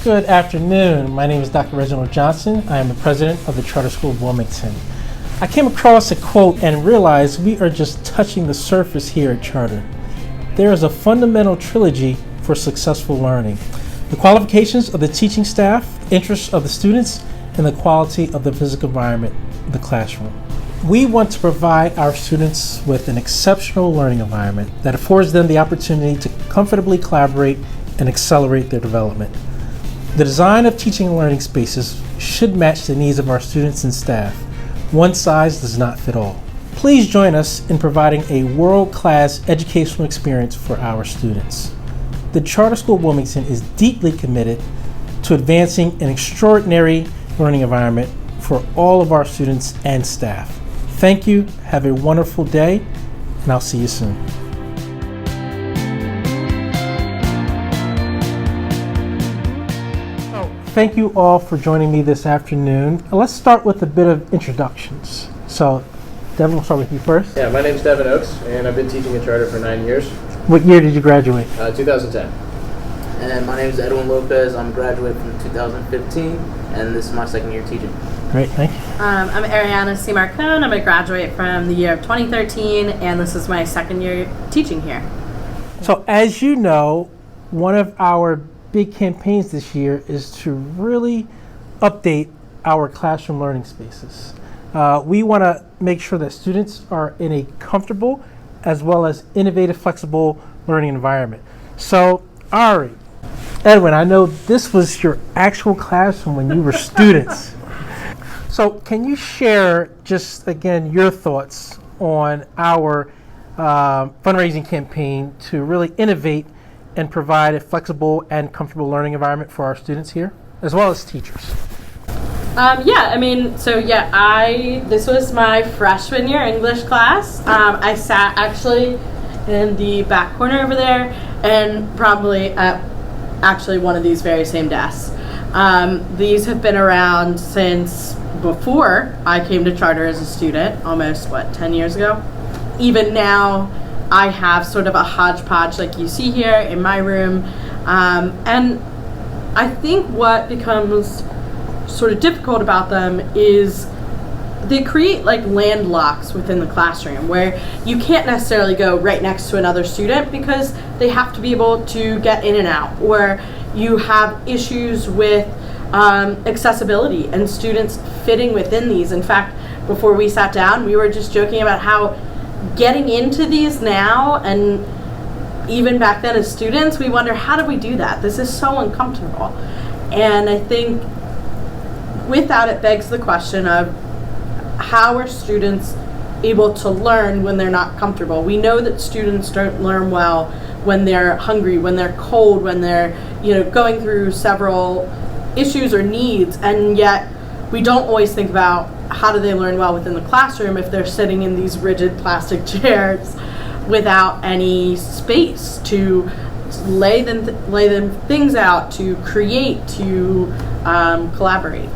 Good afternoon. My name is Dr. Reginald Johnson. I am the president of the Charter School of Wilmington. I came across a quote and realized we are just touching the surface here at Charter. There is a fundamental trilogy for successful learning: the qualifications of the teaching staff, interests of the students, and the quality of the physical environment of the classroom. We want to provide our students with an exceptional learning environment that affords them the opportunity to comfortably collaborate and accelerate their development. The design of teaching and learning spaces should match the needs of our students and staff. One size does not fit all. Please join us in providing a world-class educational experience for our students. The Charter School of Wilmington is deeply committed to advancing an extraordinary learning environment for all of our students and staff. Thank you, have a wonderful day, and I'll see you soon. Thank you all for joining me this afternoon. Let's start with a bit of introductions. So, Devin, we'll start with you first. Yeah, my name is Devin Oakes, and I've been teaching at Charter for 9 years. What year did you graduate? 2010. And my name is Edwin Lopez. I'm a graduate from 2015, and this is my second year teaching. Great, thank you. I'm Ariana C. Marcone. I'm a graduate from the year of 2013, and this is my second year teaching here. So, as you know, one of our big campaigns this year is to really update our classroom learning spaces. We want to make sure that students are in a comfortable as well as innovative, flexible learning environment. So, Ari, Edwin, I know this was your actual classroom when you were students. So can you share just, again, your thoughts on our fundraising campaign to really innovate and provide a flexible and comfortable learning environment for our students here, as well as teachers? This was my freshman year English class. I sat actually in the back corner over there and probably at actually one of these very same desks. These have been around since before I came to Charter as a student, almost 10 years ago. Even now, I have sort of a hodgepodge like you see here in my room. And I think what becomes sort of difficult about them is they create like landlocks within the classroom where you can't necessarily go right next to another student because they have to be able to get in and out, or you have issues with accessibility and students fitting within these. In fact, before we sat down, we were just joking about how getting into these now, and even back then as students, we wonder, how do we do that? This is so uncomfortable. And I think with that, it begs the question of how are students able to learn when they're not comfortable? We know that students don't learn well when they're hungry, when they're cold, when they're going through several issues or needs, and yet we don't always think about how do they learn well within the classroom if they're sitting in these rigid plastic chairs without any space to lay them things out, to create, to collaborate.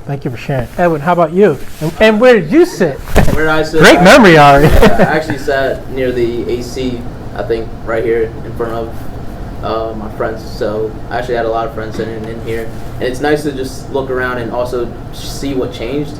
Thank you for sharing. Edwin, how about you? And where did you sit? Where did I sit? Great memory, Ari. I actually sat near the AC, I think, right here in front of my friends. So I actually had a lot of friends sitting in here. And it's nice to just look around and also see what changed.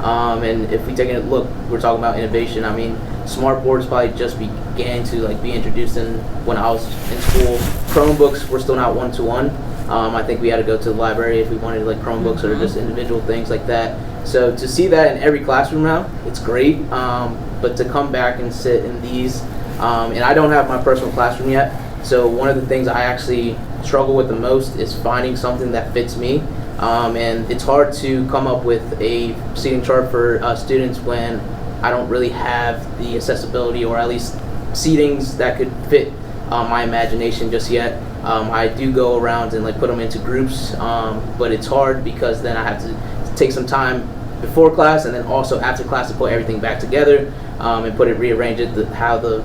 And if we take a look, we're talking about innovation. I mean, smart boards probably just began to be introduced when I was in school. Chromebooks were still not one-to-one. I think we had to go to the library if we wanted Chromebooks or just individual things like that. So to see that in every classroom now, it's great. But to come back and sit in these, and I don't have my personal classroom yet. So one of the things I actually struggle with the most is finding something that fits me. And it's hard to come up with a seating chart for students when I don't really have the accessibility, or at least seatings that could fit my imagination just yet. I do go around and put them into groups, but it's hard because then I have to take some time before class and then also after class to put everything back together and rearrange it how the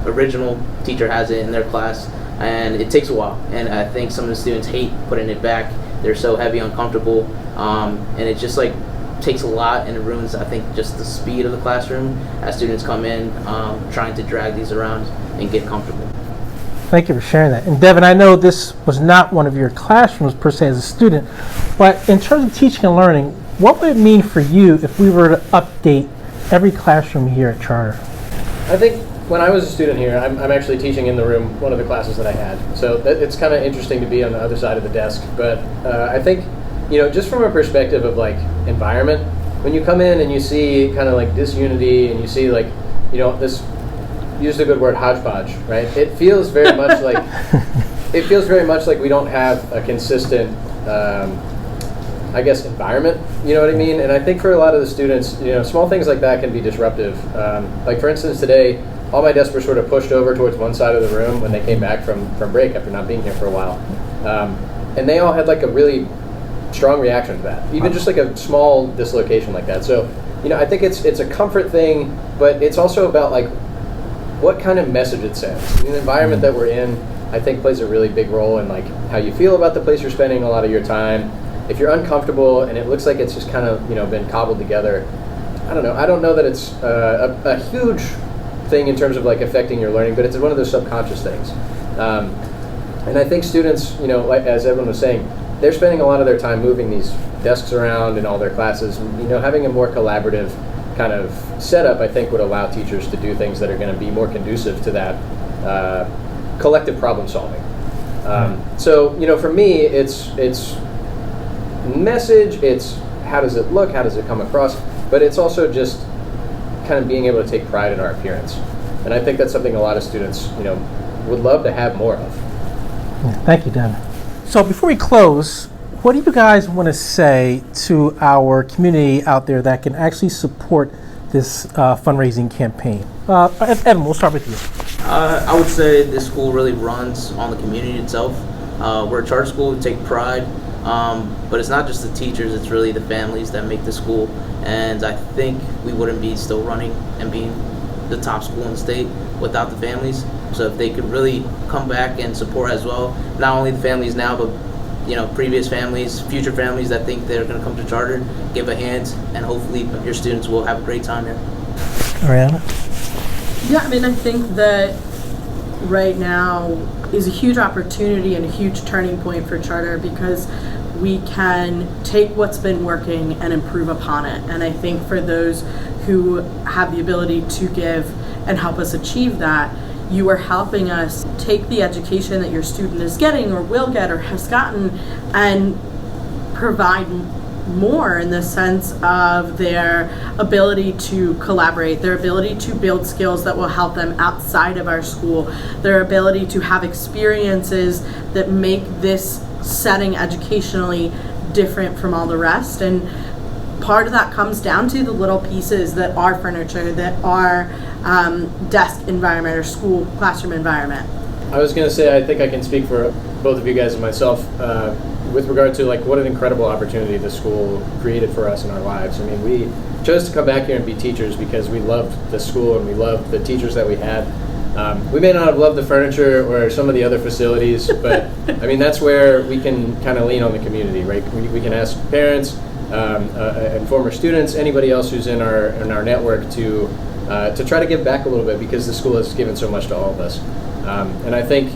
original teacher has it in their class, and it takes a while. And I think some of the students hate putting it back. They're so heavy, uncomfortable, and it just takes a lot, and it ruins, I think, just the speed of the classroom as students come in trying to drag these around and get comfortable. Thank you for sharing that. And Devin, I know this was not one of your classrooms per se as a student, but in terms of teaching and learning, what would it mean for you if we were to update every classroom here at Charter? I think when I was a student here, I'm actually teaching in the room one of the classes that I had. So it's kind of interesting to be on the other side of the desk. But I think, just from a perspective of like environment, when you come in and you see kind of like disunity and you see like, this, use the good word, hodgepodge, right? It feels very much like we don't have a consistent, environment. You know what I mean? And I think for a lot of the students, small things like that can be disruptive. Like for instance, today, all my desks were sort of pushed over towards one side of the room when they came back from break after not being here for a while. And they all had like a really strong reaction to that, even just like a small dislocation like that. So, I think it's a comfort thing, but it's also about like what kind of message it sends. The environment that we're in, I think, plays a really big role in like how you feel about the place you're spending a lot of your time. If you're uncomfortable and it looks like it's just kind of been cobbled together, I don't know that it's a huge thing in terms of like affecting your learning, but it's one of those subconscious things. And I think students, like as everyone was saying, they're spending a lot of their time moving these desks around in all their classes. Having a more collaborative kind of setup, I think, would allow teachers to do things that are going to be more conducive to that collective problem solving. So, for me, it's message, it's how does it look, how does it come across, but it's also just kind of being able to take pride in our appearance. And I think that's something a lot of students, would love to have more of. Yeah, thank you, Devin. So before we close, what do you guys want to say to our community out there that can actually support this fundraising campaign? Evan, we'll start with you. I would say this school really runs on the community itself. We're a charter school, we take pride, but it's not just the teachers, it's really the families that make the school. And I think we wouldn't be still running and being the top school in the state without the families. So if they could really come back and support as well, not only the families now, but previous families, future families that think they're going to come to Charter, give a hand, and hopefully your students will have a great time here. Ariana? Yeah, I think that right now is a huge opportunity and a huge turning point for Charter because we can take what's been working and improve upon it. And I think for those who have the ability to give and help us achieve that, you are helping us take the education that your student is getting or will get or has gotten and provide more in the sense of their ability to collaborate, their ability to build skills that will help them outside of our school, their ability to have experiences that make this setting educationally different from all the rest. And part of that comes down to the little pieces that are furniture, that are desk environment or school classroom environment. I was going to say, I think I can speak for both of you guys and myself with regard to like what an incredible opportunity the school created for us in our lives. We chose to come back here and be teachers because we loved the school and we loved the teachers that we had. We may not have loved the furniture or some of the other facilities, but that's where we can kind of lean on the community, right? We can ask parents and former students, anybody else who's in our network to try to give back a little bit because the school has given so much to all of us. And I think,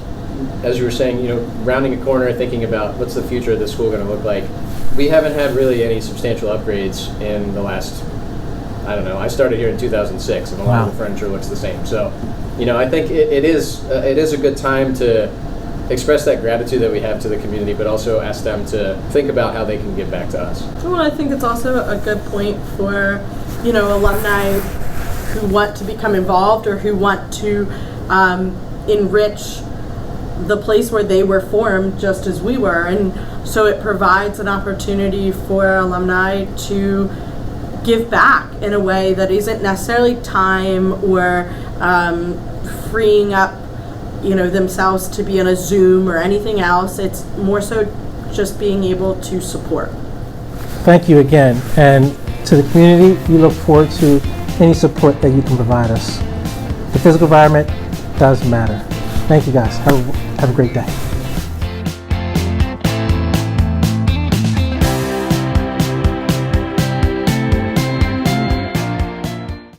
as you were saying, rounding a corner, thinking about what's the future of the school going to look like, we haven't had really any substantial upgrades in the last, I started here in 2006 and a lot of the furniture looks the same. So, I think it is a good time to express that gratitude that we have to the community, but also ask them to think about how they can give back to us. Well, I think it's also a good point for, alumni who want to become involved or who want to enrich the place where they were formed just as we were. And so it provides an opportunity for alumni to give back in a way that isn't necessarily time or freeing up themselves to be on a Zoom or anything else. It's more so just being able to support. Thank you again. And to the community, we look forward to any support that you can provide us. The physical environment does matter. Thank you guys. Have a great day.